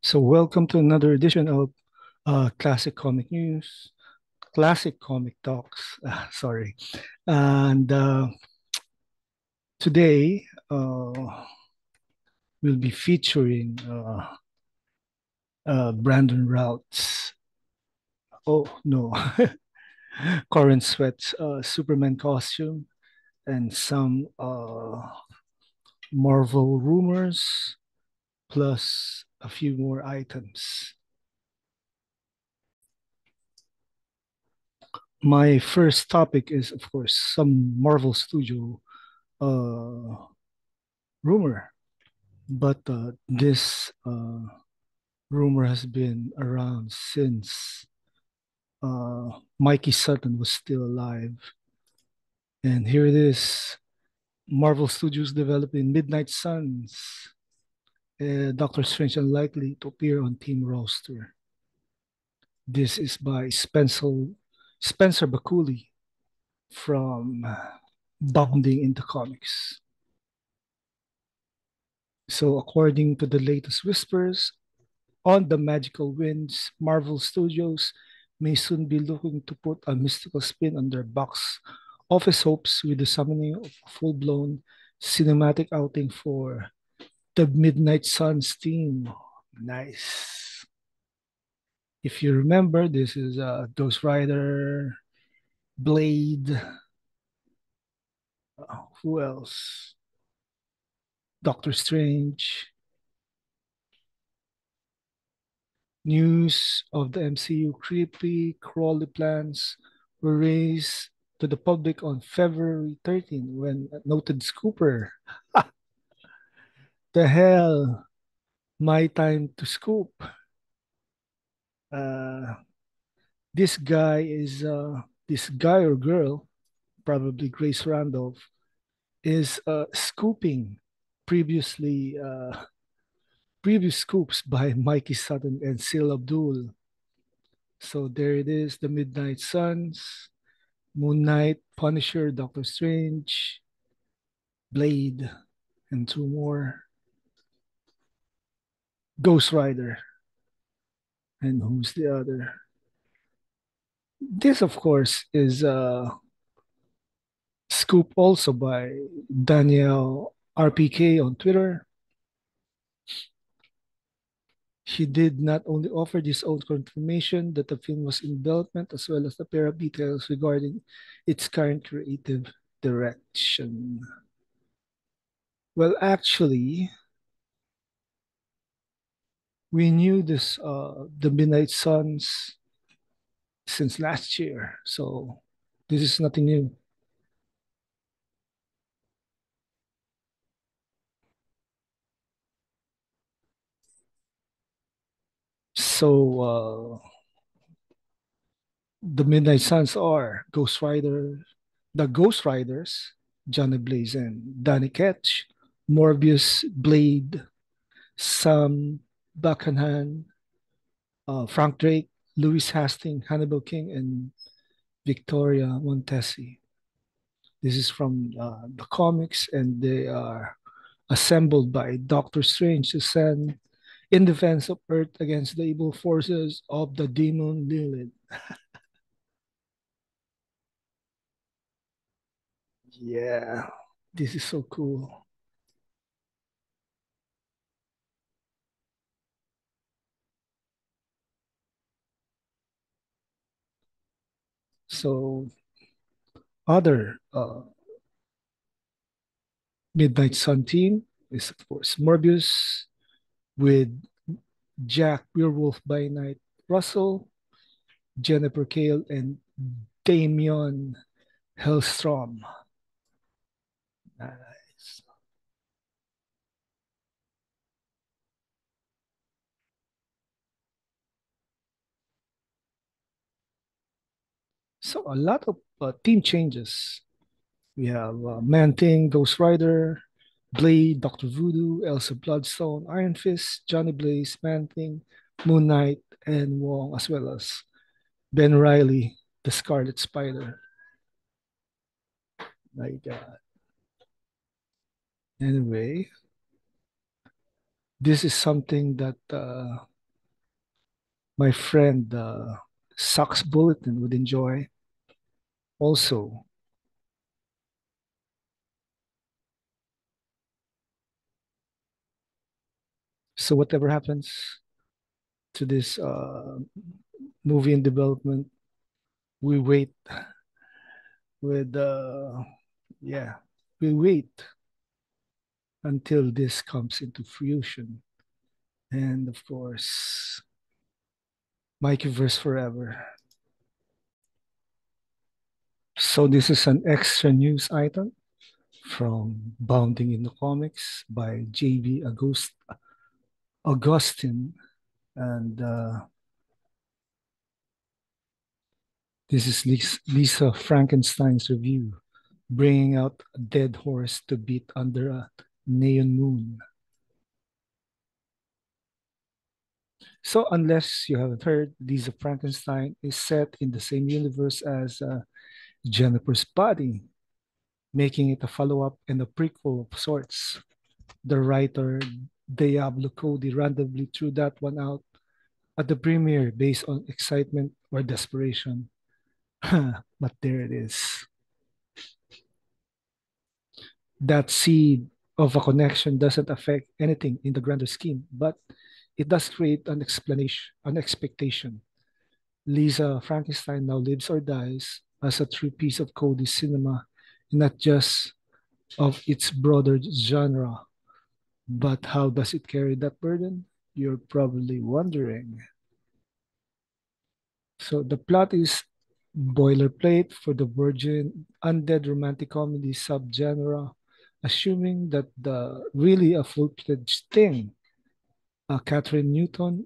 So, welcome to another edition of Classic Comic News, Classic Comic Talks. Sorry. And today we'll be featuring Brandon Routh's, oh no, Corin Sweat's Superman costume and some Marvel rumors, plus a few more items. My first topic is, of course, some Marvel Studio uh, rumor, but this rumor has been around since Mikey Sutton was still alive. And here it is. Marvel Studios developing Midnight Suns. Doctor Strange unlikely to appear on team roster. This is by Spencer Bakuli from Bounding into Comics. So, according to the latest whispers, on the magical winds, Marvel Studios may soon be looking to put a mystical spin on their box office hopes with the summoning of a full-blown cinematic outing for the Midnight Suns team. Nice. If you remember, this is Ghost Rider, Blade, who else? Doctor Strange. News of the MCU creepy, crawly plans were raised to the public on February 13 when a noted scooper, the hell, my time to scoop. Uh, this guy or girl, probably Grace Randolph, is scooping previously previous scoops by Mikey Sutton and Sil Abdul. So there it is, the Midnight Suns, Moon Knight, Punisher, Doctor Strange, Blade, and two more. Ghost Rider. And who's the other? This, of course, is a scoop also by Daniel RPK on Twitter. He did not only offer his own confirmation that the film was in development, as well as a pair of details regarding its current creative direction. Well, actually, we knew this the Midnight Suns since last year, so this is nothing new. So the Midnight Suns are the Ghost Riders, Johnny Blaze and Danny Ketch, Morbius, Blade, Sam Buchanan, Frank Drake, Louis Hastings, Hannibal King, and Victoria Montesi. This is from the comics, and they are assembled by Doctor Strange to send in defense of Earth against the evil forces of the demon Lilith. Yeah, this is so cool. So, other Midnight Sun team is, of course, Morbius with Jack Werewolf by Night Russell, Jennifer Kale, and Damian Hellstrom. Nice. So, a lot of team changes. We have Man Thing, Ghost Rider, Blade, Doctor Voodoo, Elsa Bloodstone, Iron Fist, Johnny Blaze, Man Thing, Moon Knight, and Wong, as well as Ben Riley, the Scarlet Spider. My God. Anyway, this is something that My friend Socks Bulletin would enjoy also. So whatever happens to this movie in development, we wait with yeah, we wait until this comes into fruition. And of course, Mikey verse forever. So this is an extra news item from Bounding in the Comics by J.B. Augustine. And this is Lisa Frankenstein's review, bringing out a dead horse to beat under a neon moon. So, unless you haven't heard, Lisa Frankenstein is set in the same universe as Jennifer's Body, making it a follow up and a prequel of sorts. The writer Diablo Cody randomly threw that one out at the premiere based on excitement or desperation. But there it is. That seed of a connection doesn't affect anything in the grander scheme, but it does create an explanation, an expectation. Lisa Frankenstein now lives or dies as a true piece of Cody's cinema, not just of its broader genre. But how does it carry that burden? You're probably wondering. So the plot is boilerplate for the virgin undead romantic comedy subgenre, assuming that the really a full-fledged thing. Catherine Newton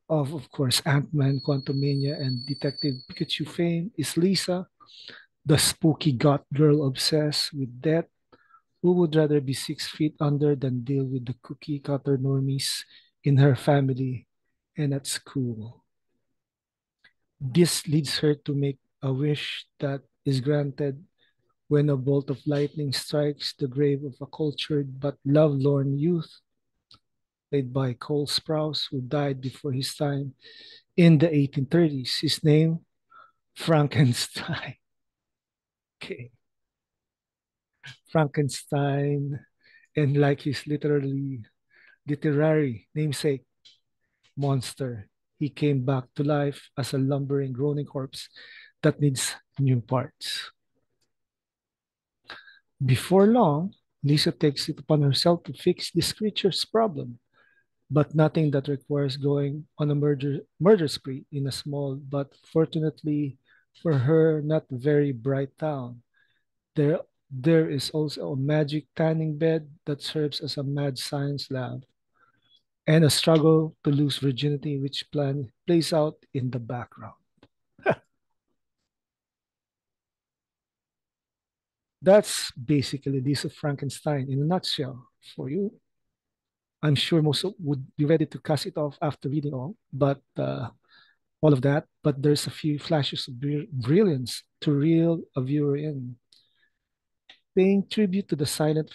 of course, Ant-Man, Quantumania, and Detective Pikachu fame is Lisa, the spooky goth girl obsessed with death, who would rather be 6 feet under than deal with the cookie cutter normies in her family and at school. This leads her to make a wish that is granted when a bolt of lightning strikes the grave of a cultured but lovelorn youth, played by Cole Sprouse, who died before his time in the 1830s. His name, Frankenstein. Okay. Frankenstein, and like his literary namesake, monster, he came back to life as a lumbering, groaning corpse that needs new parts. Before long, Lisa takes it upon herself to fix this creature's problem, but nothing that requires going on a murder spree in a small but fortunately for her not very bright town. There there is also a magic tanning bed that serves as a mad science lab and a struggle to lose virginity which plays out in the background. That's basically Lisa Frankenstein in a nutshell for you. I'm sure most would be ready to cast it off after reading all of that. But there's a few flashes of brilliance to reel a viewer in, paying tribute to the silent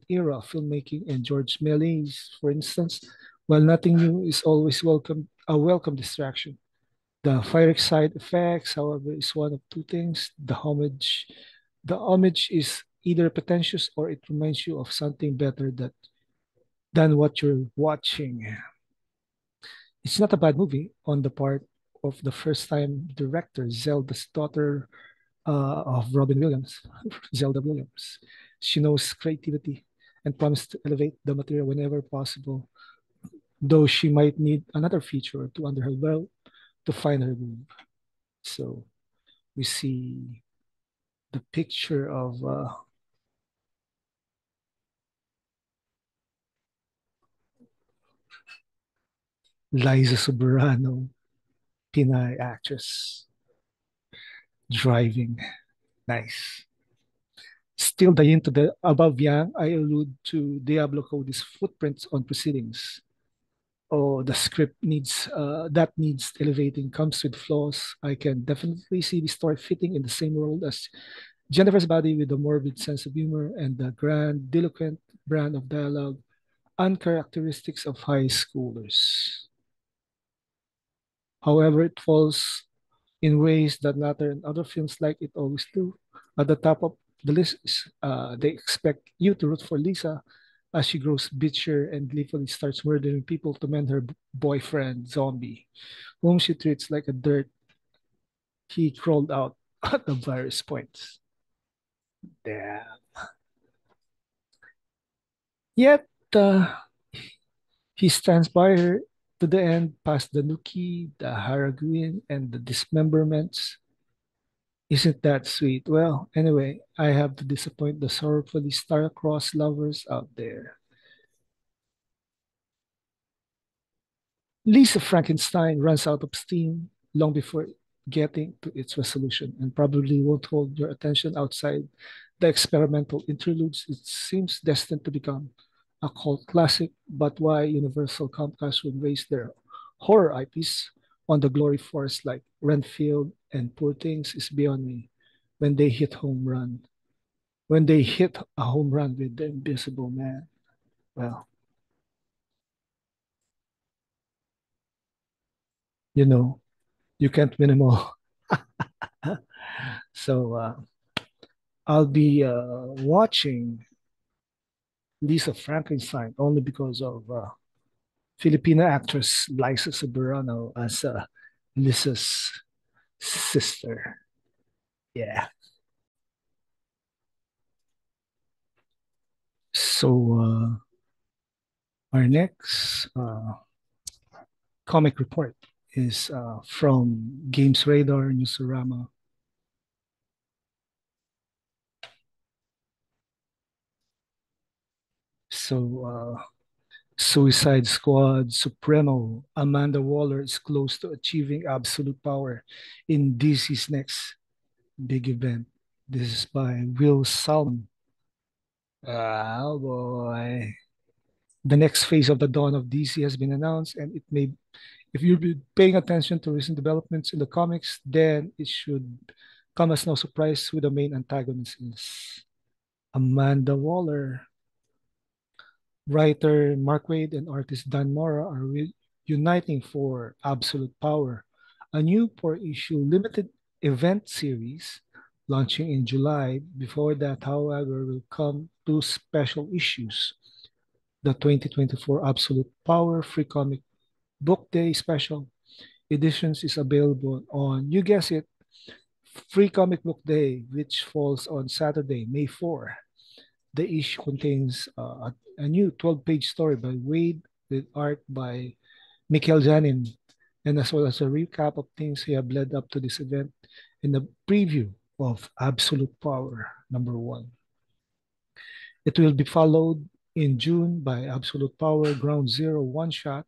era filmmaking and George Méliès, for instance. While nothing new is always a welcome distraction. The fire side effects, however, is one of two things. The homage is either pretentious or it reminds you of something better than what you're watching. It's not a bad movie on the part of the first time director, Zelda's daughter of Robin Williams, Zelda Williams. She knows creativity and promised to elevate the material whenever possible, though she might need another feature or two under her belt to find her groove. So we see the picture of Liza Soberano, Pinay actress, driving. Nice. Still dying to the above yang, I allude to Diablo Cody's footprints on proceedings. Oh, the script needs elevating, comes with flaws. I can definitely see the story fitting in the same world as Jennifer's Body with a morbid sense of humor and the grandiloquent brand of dialogue uncharacteristics of high schoolers. However, it falls in ways that matter in other films like it always do. At the top of the list is they expect you to root for Lisa as she grows bitchier and gleefully starts murdering people to mend her boyfriend, Zombie, whom she treats like a dirt he crawled out at the various points. Damn. Yet, he stands by her to the end, past the Nuki, the Haraguin, and the dismemberments. Isn't that sweet? Well, anyway, I have to disappoint the sorrowfully star-crossed lovers out there. Lisa Frankenstein runs out of steam long before getting to its resolution and probably won't hold your attention outside the experimental interludes. It seems destined to become a cult classic, but why Universal Comcast would raise their horror IPs on the glory force like Renfield and Poor Things is beyond me when they hit home run. When they hit a home run with the Invisible Man, well, you know, you can't win them all. So I'll be watching Lisa Frankenstein only because of Filipina actress Liza Soberano as Lisa's sister. Yeah. So our next comic report is from Games Radar Newsarama. So Suicide Squad Supremo Amanda Waller is close to achieving absolute power in DC's next big event. This is by Will Salmon. Oh boy. The next phase of the dawn of DC has been announced, and it may, if you've been paying attention to recent developments in the comics, then it should come as no surprise who the main antagonist is. Amanda Waller. Writer Mark Waid and artist Dan Mora are uniting for Absolute Power, a new four-issue limited event series launching in July. Before that, however, will come two special issues. The 2024 Absolute Power Free Comic Book Day Special Editions is available on, you guess it, Free Comic Book Day, which falls on Saturday, May 4. The issue contains a new 12-page story by Wade with art by Mikhail Janin, and as well as a recap of things he have led up to this event in a preview of Absolute Power #1. It will be followed in June by Absolute Power Ground Zero One Shot,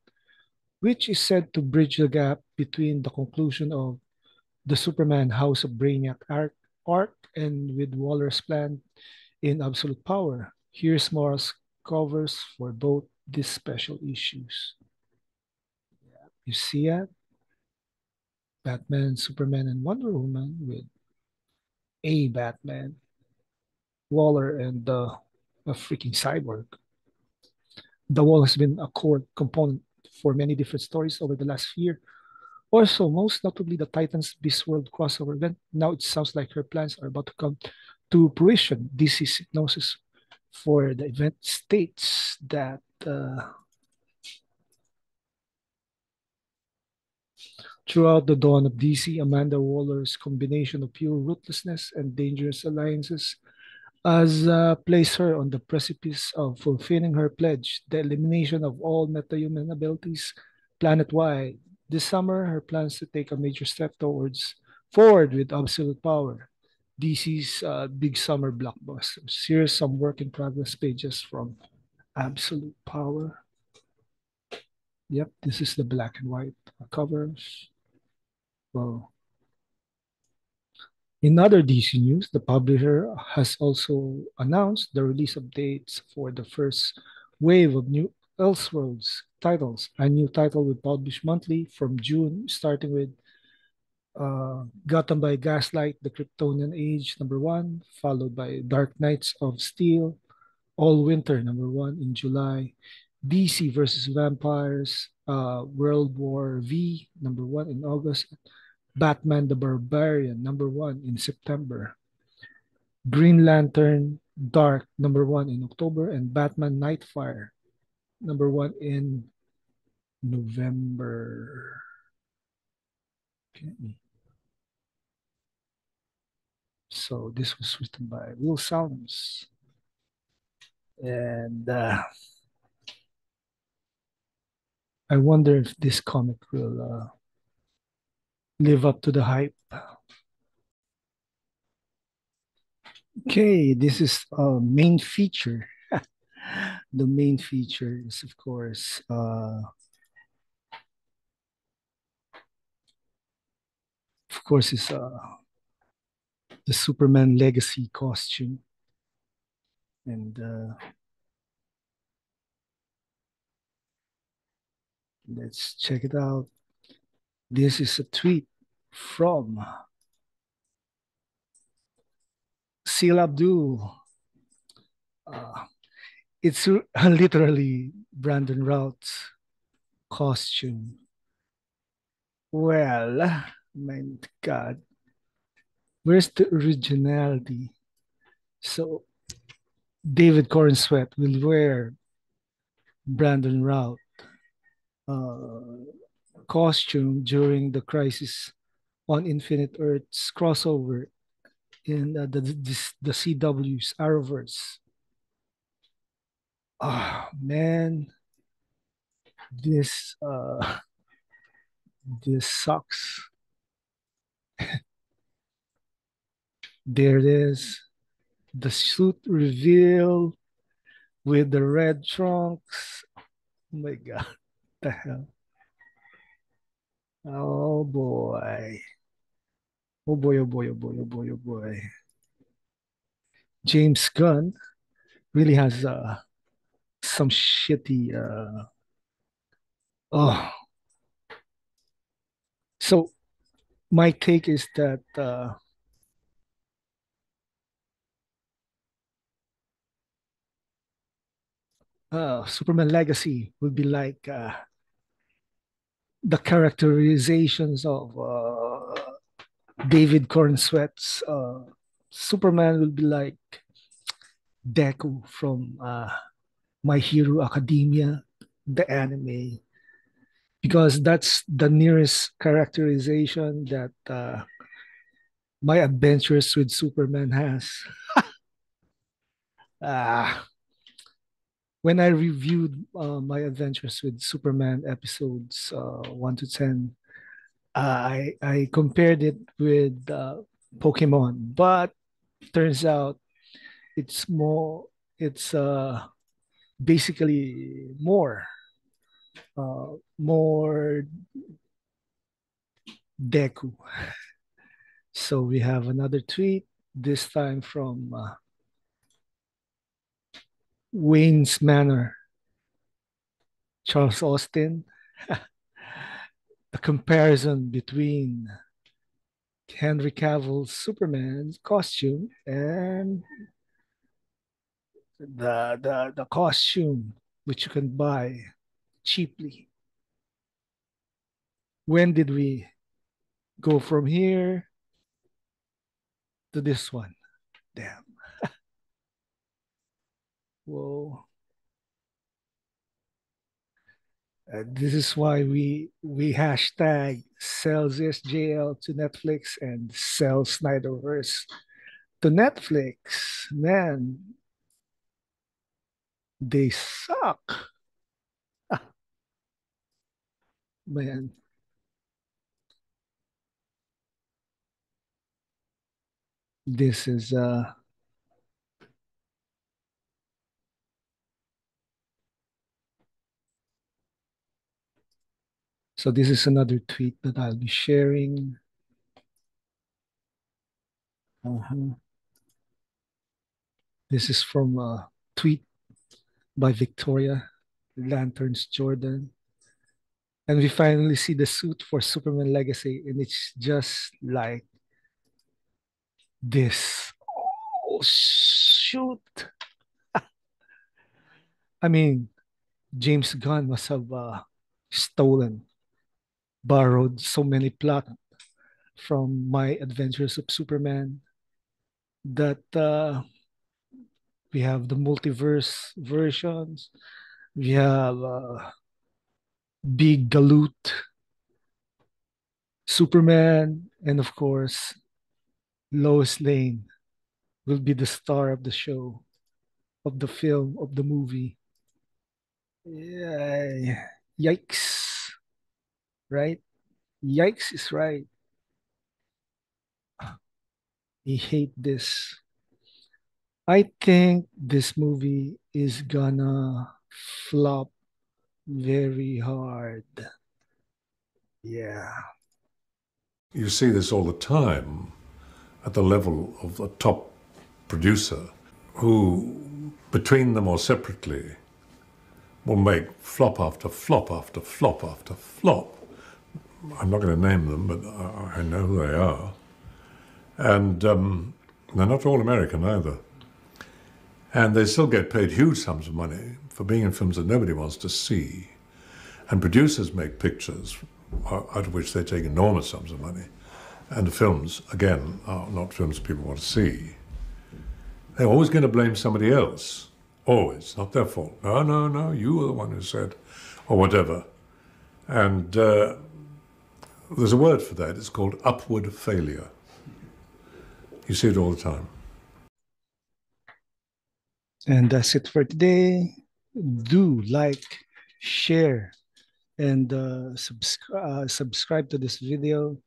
which is said to bridge the gap between the conclusion of the Superman House of Brainiac arc and with Waller's plan in Absolute Power. Here's Morris covers for both these special issues. You see it? Batman, Superman, and Wonder Woman with a Batman, Waller, and a freaking cyborg. The wall has been a core component for many different stories over the last year or so, most notably the Titans Beast World crossover event. Now it sounds like her plans are about to come to fruition. DC's hypnosis for the event states that throughout the dawn of DC, Amanda Waller's combination of pure ruthlessness and dangerous alliances has placed her on the precipice of fulfilling her pledge, the elimination of all metahuman abilities planet-wide. This summer, her plans to take a major step towards forward with absolute power. DC's big summer blockbusters. Here's some work in progress pages from Absolute Power. Yep, this is the black and white covers. Well, in other DC news, the publisher has also announced the release of dates for the first wave of new Elseworlds titles. A new title will publish monthly from June, starting with Gotham by Gaslight, The Kryptonian Age #1, followed by Dark Knights of Steel, All Winter #1 in July, DC versus Vampires World War V, number one in August. Batman the Barbarian, number one in September. Green Lantern Dark, number one in October. And Batman Nightfire, number one in November. Okay. So this was written by Will Salms. And I wonder if this comic will live up to the hype. Okay, this is a main feature. The main feature is, of course, is the Superman Legacy costume, and let's check it out. This is a tweet from Seal Abdul. Uh, it's literally Brandon Routh's costume. Well, my God, where's the originality? So David Cornsweet will wear Brandon Routh uh, costume during the Crisis on Infinite Earths crossover in the CW's Arrowverse. Ah, man, this this sucks. There it is, the suit reveal with the red trunks. Oh my God, the hell! Oh boy! Oh boy! Oh boy! Oh boy! Oh boy! Oh boy! James Gunn really has some shitty. Oh, so my take is that Superman Legacy would be like the characterizations of David Cornsweet's Superman will be like Deku from My Hero Academia, the anime, because that's the nearest characterization that My Adventures with Superman has. Uh, when I reviewed My Adventures with Superman episodes 1 to 10, I compared it with Pokemon, but turns out it's more, it's basically more Deku. So we have another tweet, this time from Wayne's Manor, Charles Austin. The comparison between Henry Cavill's Superman's costume and the costume which you can buy cheaply. When did we go from here to this one? Damn. Whoa. This is why we hashtag sells SJL to Netflix and sell Snyderverse to Netflix. Man, they suck. Man, this is so this is another tweet that I'll be sharing. Uh-huh. This is from a tweet by Victoria Lanterns Jordan. And we finally see the suit for Superman Legacy, and it's just like this. Oh, shoot. I mean, James Gunn must have stolen, borrowed so many plot from My Adventures of Superman that we have the multiverse versions. We have Big Galoot, Superman, and of course, Lois Lane will be the star of the show, of the film, of the movie. Yeah, yikes, right? Yikes is right. I hate this. I think this movie is gonna flop very hard. Yeah. You see this all the time at the level of the top producer who, between them or separately, will make flop after flop after flop after flop. I'm not going to name them, but I know who they are. And they're not all American either. And they still get paid huge sums of money for being in films that nobody wants to see. And producers make pictures out of which they take enormous sums of money. And the films, again, are not films people want to see. They're always going to blame somebody else. Always. Not their fault. No, no, no, you were the one who said, or whatever. And there's a word for that. It's called upward failure. You see it all the time. And that's it for today. Do like, share, and subscribe to this video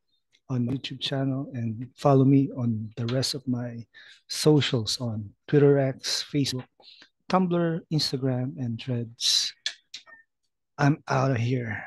on my YouTube channel, and follow me on the rest of my socials on Twitter, X, Facebook, Tumblr, Instagram, and Threads. I'm out of here.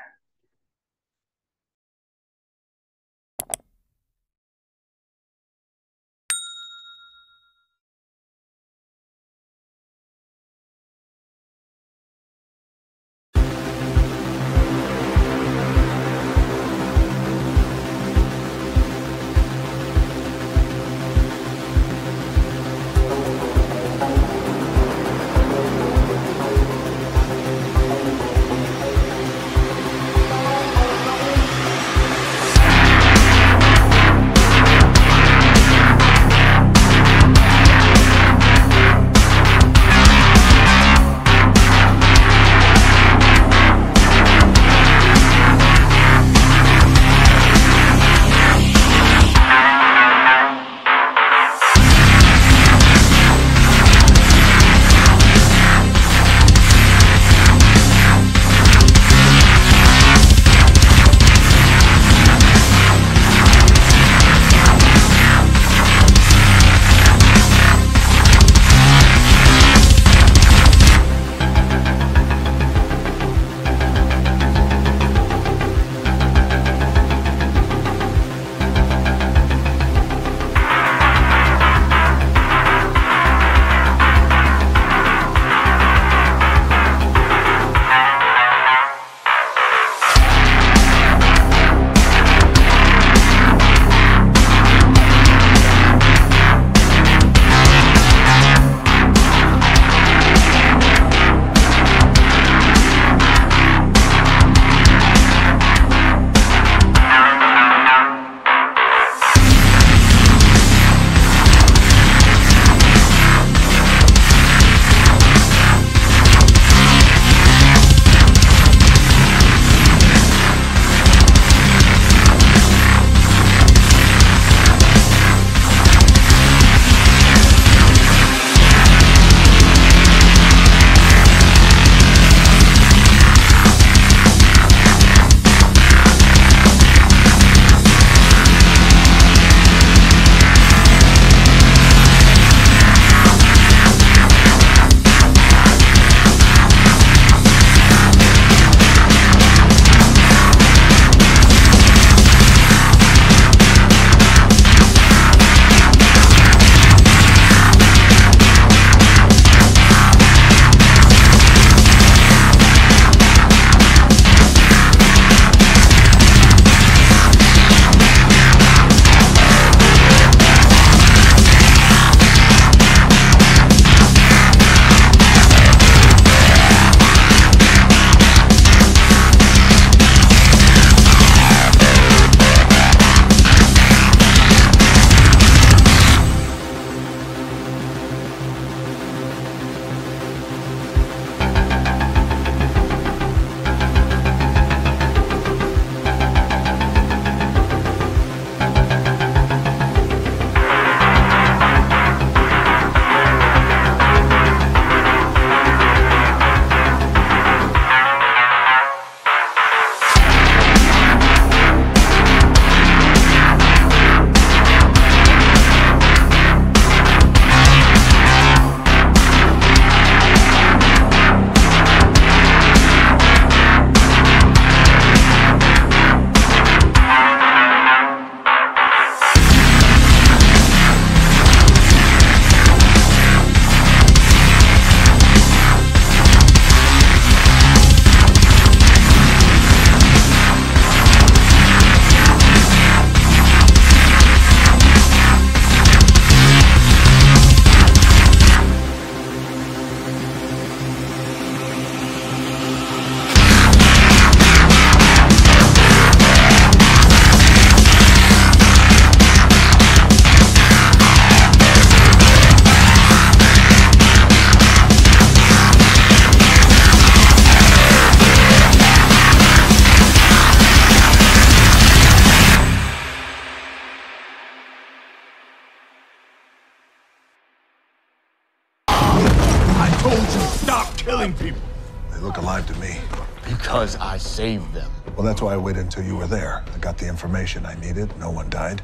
They look alive to me. Because I saved them. Well, that's why I waited until you were there. I got the information I needed. No one died.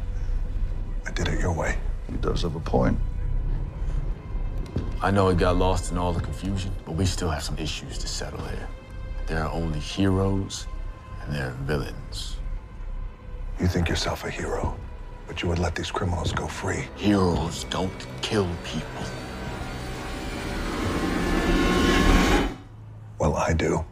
I did it your way. He does have a point. I know it got lost in all the confusion, but we still have some issues to settle here. There are only heroes and there are villains. You think yourself a hero, but you would let these criminals go free. Heroes don't kill people. Well, I do.